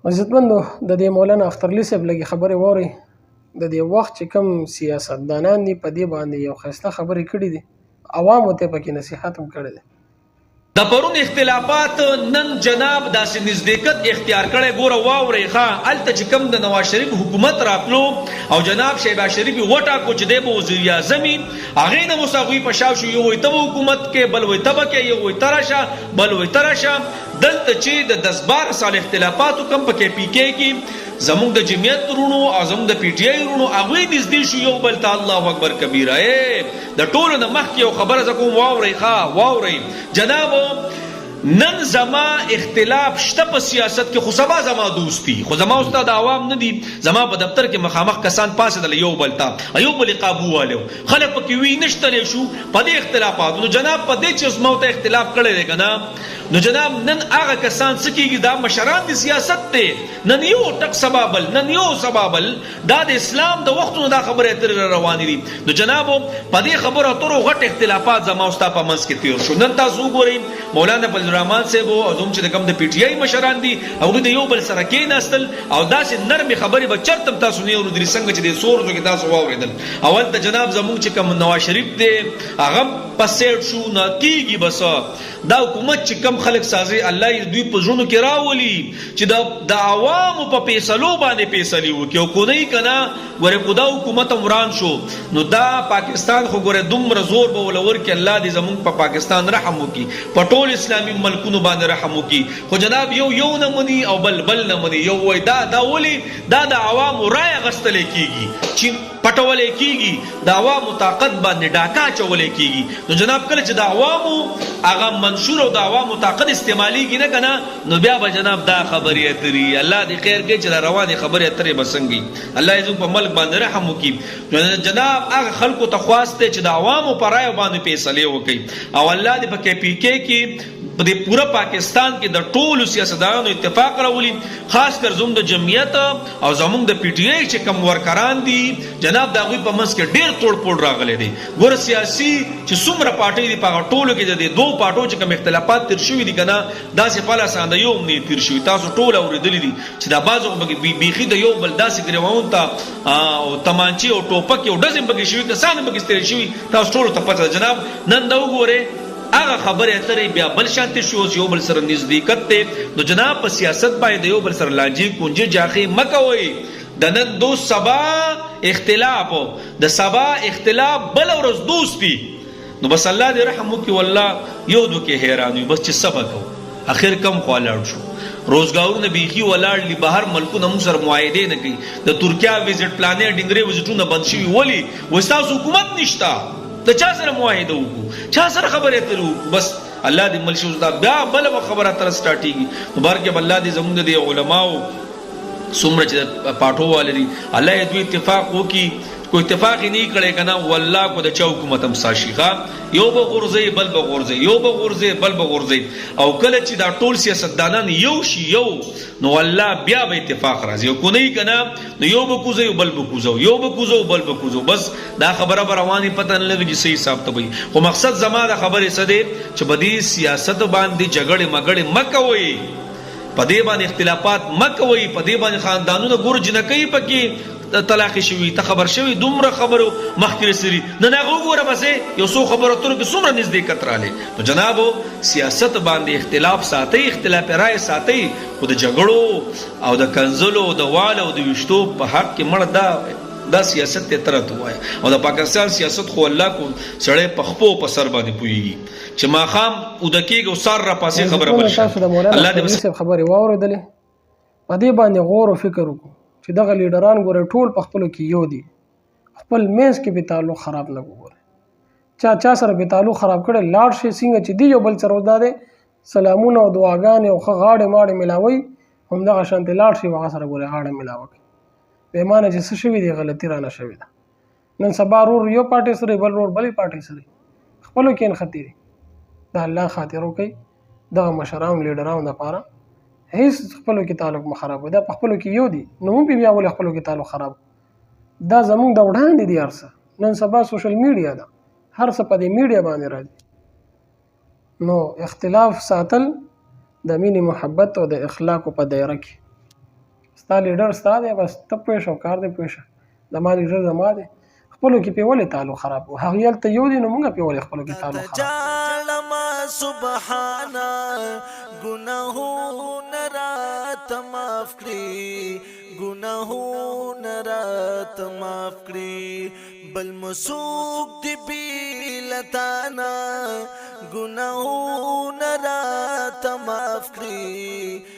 عزتمندو د دې مولانا اخترعلي صاحب لږې خبرې واورئ. د دې وخت چې کوم سیاستدانان دي په دې باندې یو ښایسته خبرې کړي دي، عوامو ته پکې نصیحت هم کړی دی. د پرون اختلافات نن جناب داسې نزدېکت اختیار کړی. ګوره واورئ ښه، هلته چې کوم د نواز شریف حکومت راتلو او جناب شهباز شریف یې وټاکو چې دی به وزیر اعظم وي، هغې نه اوس هغوی په شا شو، یو وایي ته به حکومت کې، بل وایي ته به کې، یو وایي ته راشه، بل وایي ته راشه. دلته چې د 10-12 سال اختلافاتو کم په کې پی کې کې زمونږ د جمعیت رونو او زمونږ د پی ټی آی رونو هغوی نږدې شو یو بل ته الله اکبر کبیره. د ټولو نه مخکې یو خبره زه کوم، واورئ ښه واورئ جناب. نن زما اختلاف شته په سیاست کې، خو سبا زما دوستی، خو زما استاد عوام نه دي. زما په دفتر کې مخامخ کسان پاسېدل یو بل ته، یو بل قابو والو خلک پکې وی نشتلی شو په دې اختلافاتو. نو جناب په دې چې اوس ما ته اختلاف کړی دی که نه، نو جناب نن هغه کسان څه کېږي، دا مشران د سیاست دی، نن یو ټک سبابل، نن یو سبابل، دا د اسلام د وختونو دا خبرې اترې روانې دي. نو جناب په دې خبرو اترو غټ اختلافات زما او ستا په منځ کې تېر شو. نن تاسو وګورئ مولانا فضل الرحمن صاحب او زموږ چې د کوم د پی ټی آی مشران دي، هغوی د یو بل سره کېناستل او داسې نرمې خبرې به چرته هم تاسو نه اورېدلې څنګه چې د څو ورځو کې تاسو واورېدل. اول ته جناب زموږ چې کوم نواز شریف دی هغه په سیټ شو. نه کېږي بس دا حکومت چې کم خلک سازي، الله یې دوی په زړونو کې راولي چې د عوامو په فیصلو باندې فیصلې وکړي. او کو نه که نه ګورې کو دا حکومت هم وران شو، نو دا پاکستان خو ګورې دومره زور به ول ورکړي، الله دې زمونږ په پاکستان رحم وکړي، په ټول اسلامي ملکونو باندې رحم وکړي. خو جناب یو نه مني او بل نه مني. یو وایي دا ولې دا د عوامو رایه اخیستلی کېږي، چې پټولی کېږي، د عوامو طاقت باندې ډاکا اچولی کېږي. نو جناب کله چې د عوامو هغه منشور او د عوامو طاقت استعمالیږي نه که نه، نو بیا به جناب دا خبرې اترې. الله دې خیر کوي چې دا روانې خبرې اترې به څنګه وي، الله یې زموږ په ملک باندې رحم وکړي. جناب هغه خلکو ته خواست دی چې د عوامو په رایو باندې فیصلې وکړي. او الله دې په کې پی کې په دې پوره پاکستان کې د ټولو سیاستدانانو اتفاق راولي، خاص کر زموږ د جمعیت او زموږ د پی ټی آی چې کوم ورکران دي جناب د هغوی په منځ کې ډېر توړ پوړ راغلی دی. ګوره سیاسي چې څومره پارټۍ دي په هغه ټولو کې د دې دوو پارټو چې کوم اختلافات تېر شوي دي که نه، داسې په لاسان د یو هم نه تېر شوي. تاسو ټول اورېدلي دي چې دا بعضو بیخي د یو بل داسې ګریوانو ته او تمانچې او ټوپک یو ډزې پکې شوي، کسان هم پکې ستړي شوي، تاسو ټولو ته پته ده. جناب نن دا وګورئ هغه خبرې اترې بیا بل شانتې شو، یو بل سره نزدېکت دی. نو جناب په سیاست باندې د یو بل سره لانجې کونجې جاخې مه کوئ. د نن دوست سبا اختلاف، د سبا اختلاف بل ورځ دوستی. نو بس الله دې رحم وکړي. والله یو دو کې حیران وي بس چې صبر کوو. اخر کم خوا لاړ شو، روزګارونه بیخي ولاړ دي، بهر ملکونه موږ سره معاهدې نه کوي. د ترکیه ویزټ پلانې ډنګرې ویزټونه بند شوي، ولې؟ وایي ستاسو حکومت نشته، د چا سره معاهده وکړو، چا سره خبرې اترې وکړو. بس الله دې مل شي اوس دا بیا بله خبره اتره سټارټېږي. مبارکې الله دې زموږ د دې علماو څومره چې پاټو والے دي، الله یې دوی اتفاق وکړي. کو اتفاق یې نه کړی که نه، والله کو د چا حکومت هم ساشي ښه، یو به غورځوي بل به غورځوي، یو به غورځوي بل به غورځوي. او کله چې دا ټول سیاستدانان یو شي یو، نو والله بیا به اتفاق راځي. او کو نه که نه، نو یو به کوزوي بل به کوزو، یو به کوزو بل به کوزو. بس دا خبره به روانې پته نه لګي چې صحیح حساب ته وي. خو مقصد زما د خبرې څه دی چې په دې سیاست باندې جګړې مګړې مه کوئ، په دې باندې اختلافات مه کوئ، په دې باندې خاندانونه ګور جنکۍ پکې طلاق شوي، ته خبر شوي دومره خبرو مخکې رسېدلي. نن هغه وګوره بسې یو څو خبرو اترو کې څومره نزدېکت رالی. نو جنابو سیاست باندې اختلاف ساتئ، اختلاف رایې ساتئ، خو د جګړو او د کنځلو د واله او د ویشتو په حق کې مړه دا سیاست ته ترت وایي. او د پاکستان سیاست خو الله کو سړی په خپو په سر باندې پوهېږي چې ماښام اوده کېږي او سار را پاسې خبره بل شي. الله دې خبرې واورېدلې، په دې باندې غور او فکر وکړو چې دغه لیډران ګوره ټول په خپلو کې یو دي، خپل منځ کې به تعلق خراب نه ګوره، چا سره به تعلق خراب کړی لاړ شي څنګه چې دی یو بل سره دا دی سلامونه او دعاګانې او ښه غاړې ماړې ملاوي، همدغه شانتې لاړ شي هغه سره ګوره غاړه ملاوه کړي. پیمانه چې څه شوي دي غلطي رانه شوې ده. نن سبا رور یو پارټۍ سره بل رور بلې پارټۍ سره خپلو کې نښتې دي. د الله خاطر وکړئ، دغه مشرانو لیډرانو دپاره هیڅ خپلو کې تعلق مه خرابوي، دا په خپلو کې یو دي، نو موږ بیا ولې خپلو کې تعلق خراب؟ دا زموږ د وړاندې دي هر څه. نن سبا سوشل میډیا ده، هر څه په دې میډیا باندې راځي. نو اختلاف ساتل د مینې محبت او د اخلاقو په دایره کې ستا لیډر ستا دی بس ته پوه شه کار دی پوه شه زما لیډر زما دی خپلو کې پې ولې تعلق خراب کړو هغې هلته یو دی نو مونږ پې ولې خپلو کې تعلق خراب جالما سبحانا گناہون رات معاف کړي گناہون رات معاف کړي بل مسوک دی بیلتانا گناہون رات معاف کړي